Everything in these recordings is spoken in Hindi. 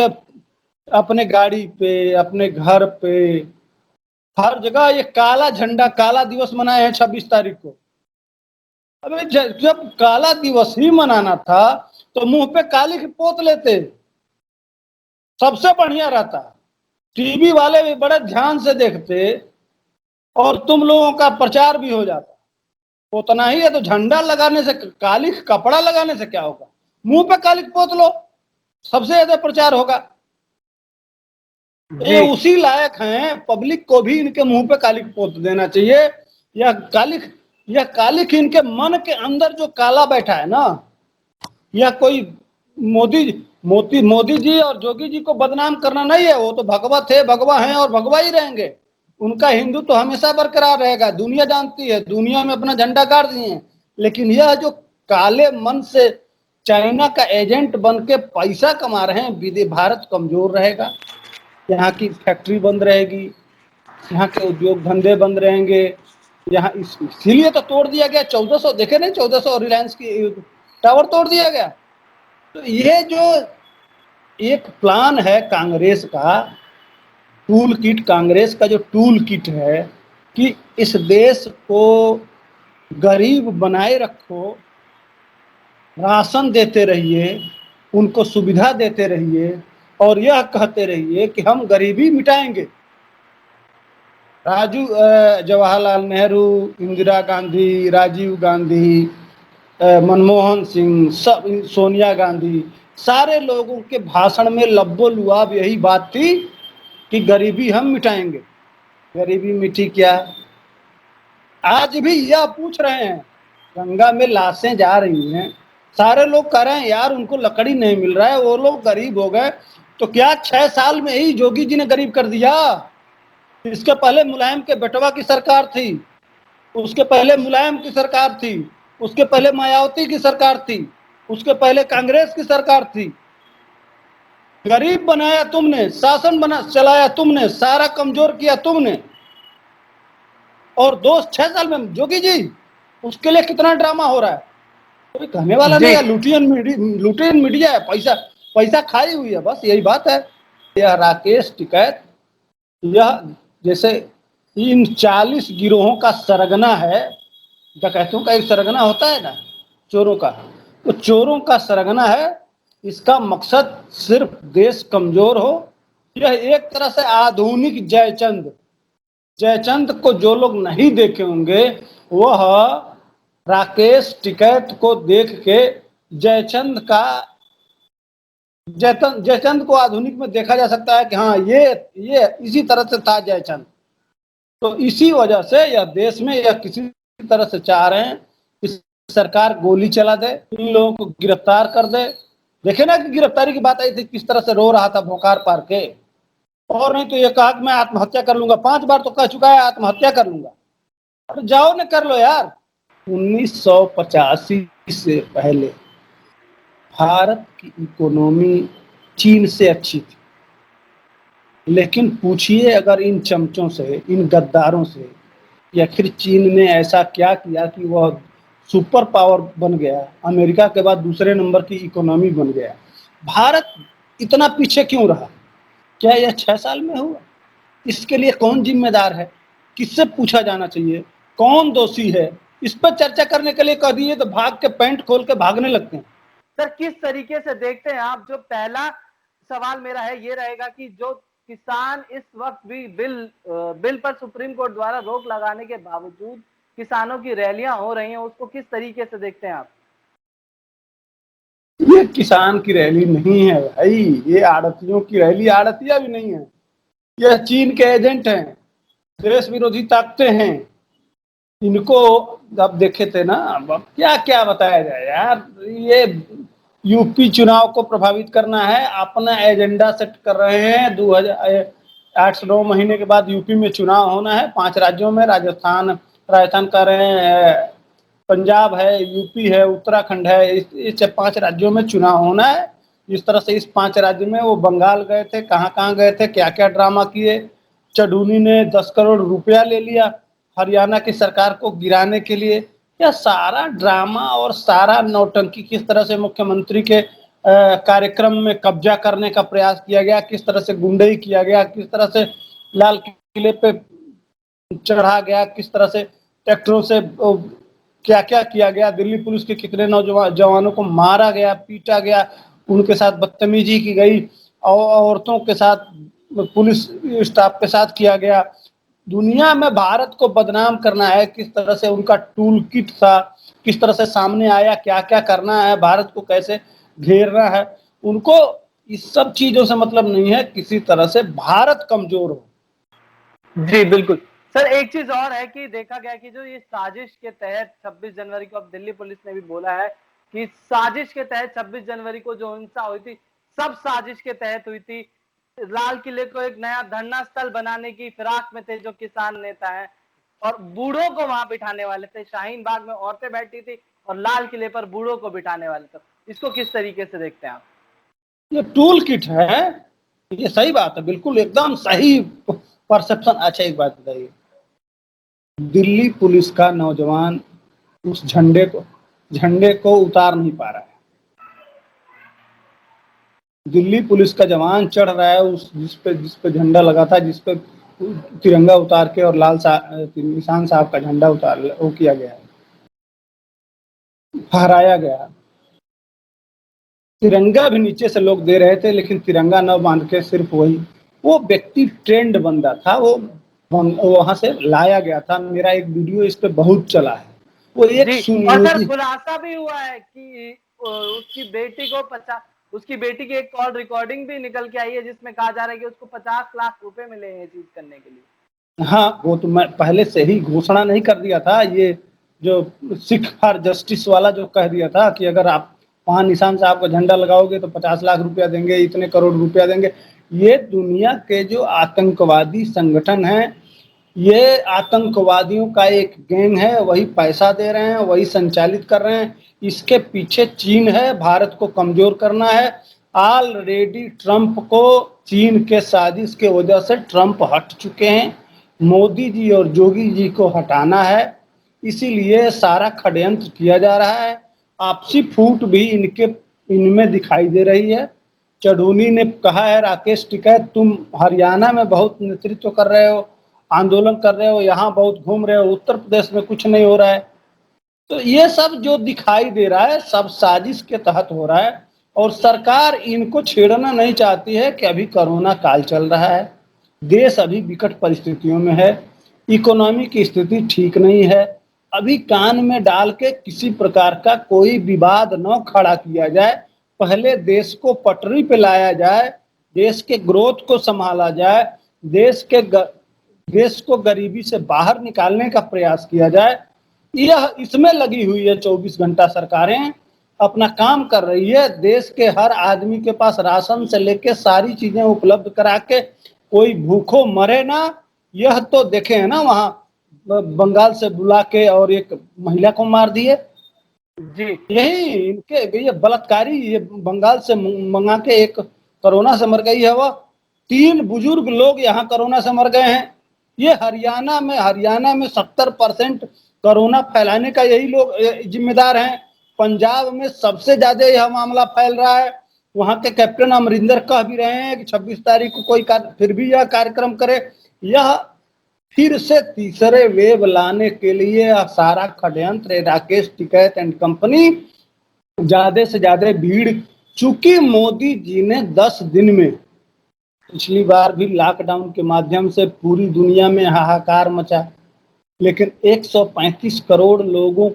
अपने गाड़ी पे, अपने घर पे, हर जगह ये काला झंडा, काला दिवस मनाए हैं 26 तारीख को। अबे जब काला दिवस ही मनाना था तो मुंह पे काली पोत लेते, सबसे बढ़िया रहता। टीवी वाले भी बड़े ध्यान से देखते और तुम लोगों का प्रचार भी हो जाता। उतना ही है तो झंडा लगाने से, काली कपड़ा लगाने से क्या होगा? मुंह पे काली पोत लो, सबसे ज्यादा प्रचार होगा। ये उसी लायक हैं, पब्लिक को भी इनके मुंह पे कालिक पोत देना चाहिए। यह कालिक इनके मन के अंदर जो काला बैठा है ना, यह कोई मोदी जी और जोगी जी को बदनाम करना नहीं है। वो तो भगवा थे, भगवा हैं और भगवा ही रहेंगे। उनका हिंदू तो हमेशा बरकरार रहेगा, दुनिया जानती है, दुनिया में अपना झंडा गाड़ दिए हैं। लेकिन यह जो काले मन से चाइना का एजेंट बन के पैसा कमा रहे हैं, भारत कमजोर रहेगा, यहाँ की फैक्ट्री बंद रहेगी, यहाँ के उद्योग धंधे बंद रहेंगे। यहाँ इसीलिए तो तोड़ दिया गया 1400, देखे नहीं 1400 रिलायंस की टावर तोड़ दिया गया। तो ये जो एक प्लान है कांग्रेस का, टूल किट, कांग्रेस का जो टूल किट है कि इस देश को गरीब बनाए रखो, राशन देते रहिए, उनको सुविधा देते रहिए और यह कहते रहिए कि हम गरीबी मिटाएंगे। जवाहरलाल नेहरू, इंदिरा गांधी, राजीव गांधी, मनमोहन सिंह, सब, सोनिया गांधी, सारे लोगों के भाषण में लब्बो लुआब यही बात थी कि गरीबी हम मिटाएंगे। गरीबी मिटी क्या? आज भी यह पूछ रहे हैं, गंगा में लाशें जा रही हैं, सारे लोग कह रहे हैं यार उनको लकड़ी नहीं मिल रहा है, वो लोग गरीब हो गए। तो क्या 6 साल में ही जोगी जी ने गरीब कर दिया? इसके पहले मुलायम के बेटवा की सरकार थी, उसके पहले मुलायम की सरकार थी, उसके पहले मायावती की सरकार थी, उसके पहले कांग्रेस की सरकार थी। गरीब बनाया तुमने, शासन बना चलाया तुमने, सारा कमजोर किया तुमने। और दोस्त 6 साल में जोगी जी, उसके लिए कितना ड्रामा हो रहा है, कोई कहने वाला नहीं है। लुटियन मीडिया है, पैसा खाई हुई है, बस यही बात है। यह राकेश टिकैत, यह जैसे इन 40 गिरोहों का सरगना है। डकैतों का एक सरगना होता है ना, चोरों का, तो चोरों का सरगना है। इसका मकसद सिर्फ देश कमजोर हो। यह एक तरह से आधुनिक जयचंद को जो लोग नहीं देखे होंगे, वह राकेश टिकैत को देख के जयचंद को आधुनिक में देखा जा सकता है कि हाँ ये इसी तरह से था जयचंद। तो इसी वजह से यह देश में यह किसी तरह से चाह रहे हैं कि सरकार गोली चला दे, इन लोगों को गिरफ्तार कर दे। देखे ना कि गिरफ्तारी की बात आई थी, किस तरह से रो रहा था भोकार पार के। और नहीं तो ये कहा कि मैं आत्महत्या कर लूंगा, 5 बार तो कह चुका है आत्महत्या कर लूंगा। अरे जाओ न कर लो यार। 1985 से पहले भारत की इकोनॉमी चीन से अच्छी थी, लेकिन पूछिए अगर इन चमचों से, इन गद्दारों से कि आखिर चीन ने ऐसा क्या किया कि वह सुपर पावर बन गया, अमेरिका के बाद दूसरे नंबर की इकोनॉमी बन गया। भारत इतना पीछे क्यों रहा? क्या यह 6 साल में हुआ? इसके लिए कौन जिम्मेदार है? किससे पूछा जाना चाहिए? कौन दोषी है? इस पर चर्चा करने के लिए कह दिए तो भाग के पैंट खोल के भागने लगते हैं। सर किस तरीके से देखते हैं आप? जो पहला सवाल मेरा है ये रहेगा कि जो किसान इस वक्त भी बिल पर सुप्रीम कोर्ट द्वारा रोक लगाने के बावजूद किसानों की रैलियां हो रही हैं, उसको किस तरीके से देखते हैं आप? ये किसान की रैली नहीं है भाई, ये आड़तियों की रैली, आड़तिया भी नहीं है, यह चीन के एजेंट हैं, देश विरोधी ताकतें हैं। इनको अब देखे थे ना, अब क्या क्या बताया जाए यार। ये यूपी चुनाव को प्रभावित करना है, अपना एजेंडा सेट कर रहे हैं। 2008 से 9 महीने के बाद यूपी में चुनाव होना है, 5 राज्यों में। राजस्थान कर रहे हैं, पंजाब है, यूपी है, उत्तराखंड है, इस 5 राज्यों में चुनाव होना है। इस तरह से इस 5 राज्य में वो बंगाल गए थे, कहाँ गए थे, क्या क्या ड्रामा किए। चडूनी ने 10 करोड़ रुपया ले लिया हरियाणा की सरकार को गिराने के लिए। यह सारा ड्रामा और सारा नौटंकी किस तरह से मुख्यमंत्री के कार्यक्रम में कब्जा करने का प्रयास किया गया, किस तरह से गुंडई किया गया, किस तरह से लाल किले पे चढ़ा गया, किस तरह से ट्रैक्टरों से क्या क्या किया गया, दिल्ली पुलिस के कितने नौजवान जवानों को मारा गया, पीटा गया, उनके साथ बदतमीजी की गई, और औरतों के साथ पुलिस स्टाफ के साथ किया गया। दुनिया में भारत को बदनाम करना है, किस तरह से उनका टूल किट था, किस तरह से सामने आया, क्या क्या करना है, भारत को कैसे घेरना है, उनको इस सब चीजों से मतलब नहीं है, किसी तरह से भारत कमजोर हो। जी बिल्कुल सर, एक चीज और है कि देखा गया कि जो ये साजिश के तहत 26 जनवरी को, अब दिल्ली पुलिस ने भी बोला है कि साजिश के तहत 26 जनवरी को जो हिंसा हुई थी, सब साजिश के तहत हुई थी। लाल किले को एक नया धरना स्थल बनाने की फिराक में थे जो किसान नेता हैं, और बूढ़ों को वहां बिठाने वाले थे। शाहीन बाग में औरतें बैठी थी और लाल किले पर बूढ़ों को बिठाने वाले थे। इसको किस तरीके से देखते हैं आप? ये टूल किट है, ये सही बात है, बिल्कुल एकदम सही परसेप्शन। अच्छा एक बात बताइए, दिल्ली पुलिस का नौजवान उस झंडे को उतार नहीं पा रहा है, दिल्ली पुलिस का जवान चढ़ रहा है उस जिस पे झंडा लगा था, जिस पे तिरंगा उतार के और निशान साहब का झंडा उतार वो किया गया है, फहराया गया। तिरंगा भी नीचे से लोग दे रहे थे, लेकिन तिरंगा न बांध के सिर्फ वो व्यक्ति ट्रेंड बंदा था, वो वहां से लाया गया था। मेरा एक वीडियो इस पे बहुत चला है, वो एक और सर खुलासा भी हुआ है कि उसकी बेटी की एक कॉल रिकॉर्डिंग भी निकल के आई है, जिसमें कहा जा रहा है कि उसको 50 लाख रुपए मिले हैं ये चीज करने के लिए। हाँ, वो तो मैं पहले से ही घोषणा नहीं कर दिया था, ये जो सिख फॉर जस्टिस वाला जो कह दिया था कि अगर आप वहां निशान साहब का झंडा लगाओगे तो 50 लाख रुपया देंगे, इतने करोड़ रुपया देंगे। ये दुनिया के जो आतंकवादी संगठन हैं, ये आतंकवादियों का एक गैंग है, वही पैसा दे रहे हैं, वही संचालित कर रहे हैं। इसके पीछे चीन है, भारत को कमजोर करना है। ऑलरेडी ट्रंप को चीन के साजिश के वजह से ट्रंप हट चुके हैं, मोदी जी और योगी जी को हटाना है, इसीलिए सारा षड्यंत्र किया जा रहा है। आपसी फूट भी इनमें दिखाई दे रही है। चढ़ूनी ने कहा है, राकेश टिकैत तुम हरियाणा में बहुत नेतृत्व कर रहे हो, आंदोलन कर रहे हो, यहाँ बहुत घूम रहे हो, उत्तर प्रदेश में कुछ नहीं हो रहा है। तो ये सब जो दिखाई दे रहा है सब साजिश के तहत हो रहा है, और सरकार इनको छेड़ना नहीं चाहती है कि अभी कोरोना काल चल रहा है, देश अभी विकट परिस्थितियों में है, इकोनॉमी की स्थिति ठीक नहीं है। अभी कान में डाल के किसी प्रकार का कोई विवाद न खड़ा किया जाए, पहले देश को पटरी पे लाया जाए, देश के ग्रोथ को संभाला जाए, देश को गरीबी से बाहर निकालने का प्रयास किया जाए। यह इसमें लगी हुई है 24 घंटा सरकारें अपना काम कर रही है। देश के हर आदमी के पास राशन से लेके सारी चीजें उपलब्ध करा के कोई भूखों मरे ना। यह तो देखे है ना, वहां बंगाल से बुला के और एक महिला को मार दिए जी, यही इनके ये बलात्कारी, ये बंगाल से मंगा के एक कोरोना से मर गई है, वह 3 बुजुर्ग लोग यहाँ कोरोना से मर गए हैं। ये हरियाणा में 70% कोरोना फैलाने का यही लोग जिम्मेदार हैं। पंजाब में सबसे ज्यादा यह मामला फैल रहा है। वहां के कैप्टन अमरिंदर कह भी रहे हैं कि 26 तारीख को कोई फिर भी यह कार्यक्रम करे। यह फिर से तीसरे वेव लाने के लिए सारा षड्यंत्र राकेश टिकैत एंड कंपनी। ज्यादा से ज्यादा भीड़, चूंकि मोदी जी ने 10 दिन में पिछली बार भी लॉकडाउन के माध्यम से पूरी दुनिया में हाहाकार मचा, लेकिन 135 करोड़ लोगों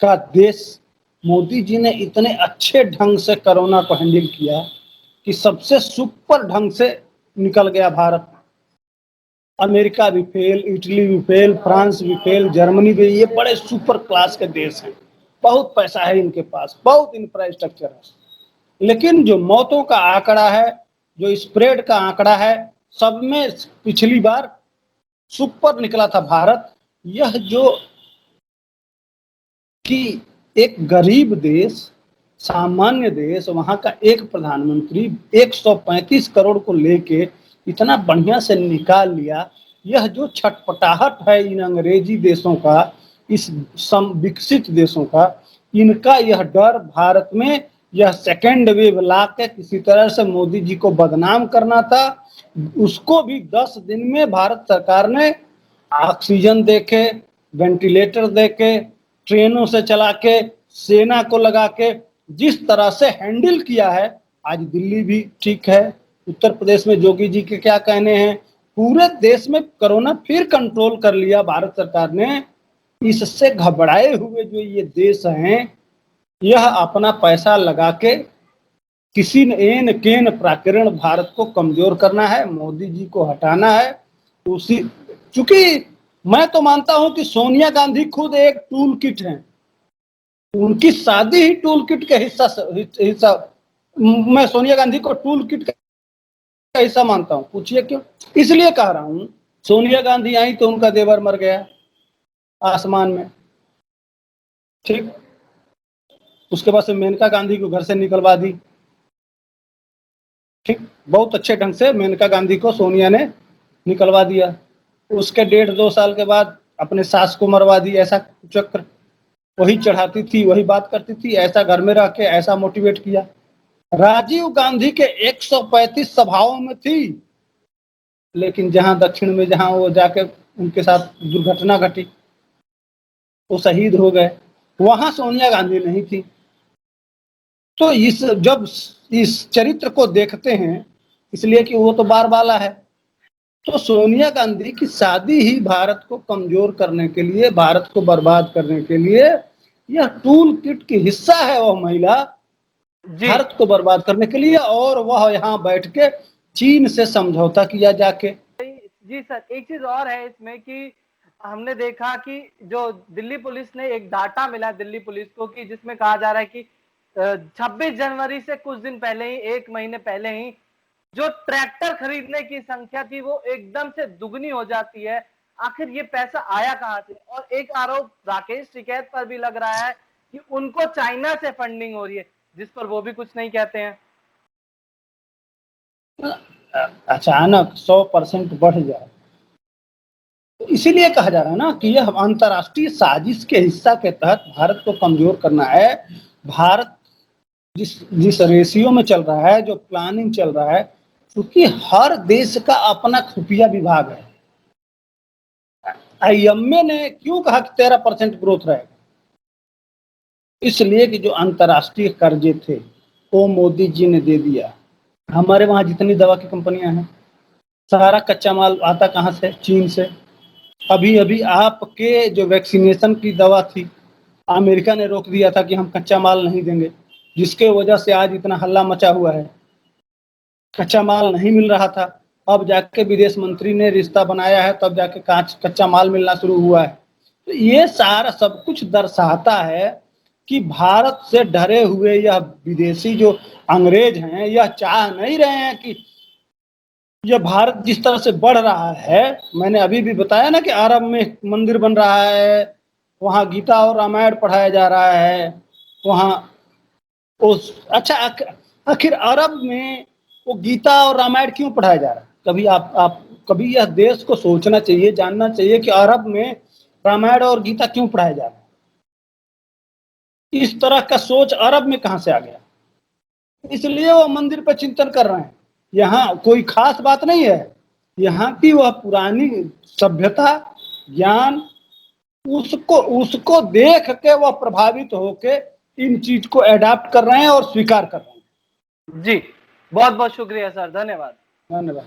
का देश मोदी जी ने इतने अच्छे ढंग से कोरोना को हैंडल किया कि सबसे सुपर ढंग से निकल गया भारत। अमेरिका भी फेल, इटली भी फेल, फ्रांस भी फेल, जर्मनी भी, ये बड़े सुपर क्लास के देश हैं, बहुत पैसा है इनके पास, बहुत इंफ्रास्ट्रक्चर है। लेकिन जो मौतों का आंकड़ा है, जो स्प्रेड का आंकड़ा है, सब में पिछली बार सुपर निकला था भारत। यह जो कि एक गरीब देश, सामान्य देश, वहां का एक प्रधानमंत्री 135 करोड़ को लेके इतना बढ़िया से निकाल लिया। यह जो छटपटाहट है इन अंग्रेजी देशों का, इस विकसित देशों का, इनका यह डर भारत में यह सेकेंड वेव ला के किसी तरह से मोदी जी को बदनाम करना था। उसको भी 10 दिन में भारत सरकार ने ऑक्सीजन देके, वेंटिलेटर देके, ट्रेनों से चला के, सेना को लगा के जिस तरह से हैंडल किया है, आज दिल्ली भी ठीक है, उत्तर प्रदेश में योगी जी के क्या कहने हैं, पूरे देश में कोरोना फिर कंट्रोल कर लिया भारत सरकार ने। इससे घबराए हुए जो ये देश हैं, यह अपना पैसा लगा के किसी न एन केन प्रकरण भारत को कमजोर करना है, मोदी जी को हटाना है। उसी चूंकि मैं तो मानता हूं कि सोनिया गांधी खुद एक टूल किट है, उनकी शादी ही टूल किट के हिस्सा मैं सोनिया गांधी को टूल किट का हिस्सा मानता हूं। पूछिए क्यों? इसलिए कह रहा हूं, सोनिया गांधी आई तो उनका देवर मर गया आसमान में, ठीक। उसके बाद से मेनका गांधी को घर से निकलवा दी, ठीक। बहुत अच्छे ढंग से मेनका गांधी को सोनिया ने निकलवा दिया। उसके 1.5-2 साल के बाद अपने सास को मरवा दी। ऐसा चक्र, वही चढ़ाती थी, वही बात करती थी, ऐसा घर में रह के ऐसा मोटिवेट किया। राजीव गांधी के 135 सभाओं में थी, लेकिन जहां दक्षिण में जहां वो जाके उनके साथ दुर्घटना घटी, वो शहीद हो गए, वहां सोनिया गांधी नहीं थी। तो जब इस चरित्र को देखते हैं, इसलिए कि वो तो बार बाला है, तो सोनिया गांधी की शादी ही भारत को कमजोर करने के लिए, भारत को बर्बाद करने के लिए यह टूल किट की हिस्सा है। वह महिला भारत को बर्बाद करने के लिए, और वह यहाँ बैठ के चीन से समझौता किया जाके। जी सर, एक चीज और है इसमें कि हमने देखा कि जो दिल्ली पुलिस ने एक डाटा मिला दिल्ली पुलिस को कि जिसमें कहा जा रहा है कि 26 जनवरी से कुछ दिन पहले ही, 1 महीने पहले ही जो ट्रैक्टर खरीदने की संख्या थी वो एकदम से दुगनी हो जाती है। आखिर ये पैसा आया कहां से? और एक आरोप राकेश टिकैत पर भी लग रहा है कि उनको चाइना से फंडिंग हो रही है, जिस पर वो भी कुछ नहीं कहते हैं। अचानक 100% बढ़ जाए, तो इसीलिए कहा जा रहा है ना कि यह अंतर्राष्ट्रीय साजिश के हिस्सा के तहत भारत को कमजोर करना है। भारत जिस रेशियो में चल रहा है, जो प्लानिंग चल रहा है, क्योंकि हर देश का अपना खुफिया विभाग है। आईएमए ने क्यों कहा कि 13% ग्रोथ रहेगा? इसलिए कि जो अंतर्राष्ट्रीय कर्जे थे वो मोदी जी ने दे दिया। हमारे वहां जितनी दवा की कंपनियां हैं, सारा कच्चा माल आता कहां से? चीन से। अभी अभी आपके जो वैक्सीनेशन की दवा थी, अमेरिका ने रोक दिया था कि हम कच्चा माल नहीं देंगे, जिसके वजह से आज इतना हल्ला मचा हुआ है। कच्चा माल नहीं मिल रहा था, अब जाके विदेश मंत्री ने रिश्ता बनाया है, तब जाके कच्चा माल मिलना शुरू हुआ है। तो ये सारा सब कुछ दर्शाता है कि भारत से डरे हुए यह विदेशी जो अंग्रेज हैं, यह चाह नहीं रहे हैं कि यह भारत जिस तरह से बढ़ रहा है। मैंने अभी भी बताया ना कि अरब में मंदिर बन रहा है, वहाँ गीता और रामायण पढ़ाया जा रहा है, वहाँ उस अच्छा आखिर अरब में वो गीता और रामायण क्यों पढ़ाया जा रहा है? कभी आप कभी यह देश को सोचना चाहिए, जानना चाहिए कि अरब में रामायण और गीता क्यों पढ़ाया जा रहा है। इस तरह का सोच अरब में कहां से आ गया? इसलिए वो मंदिर पर चिंतन कर रहे हैं। यहाँ कोई खास बात नहीं है, यहाँ की वह पुरानी सभ्यता, ज्ञान, उसको देख के वह प्रभावित होके इन चीज को एडाप्ट कर रहे हैं और स्वीकार कर रहे हैं। जी, बहुत बहुत शुक्रिया सर, धन्यवाद। धन्यवाद।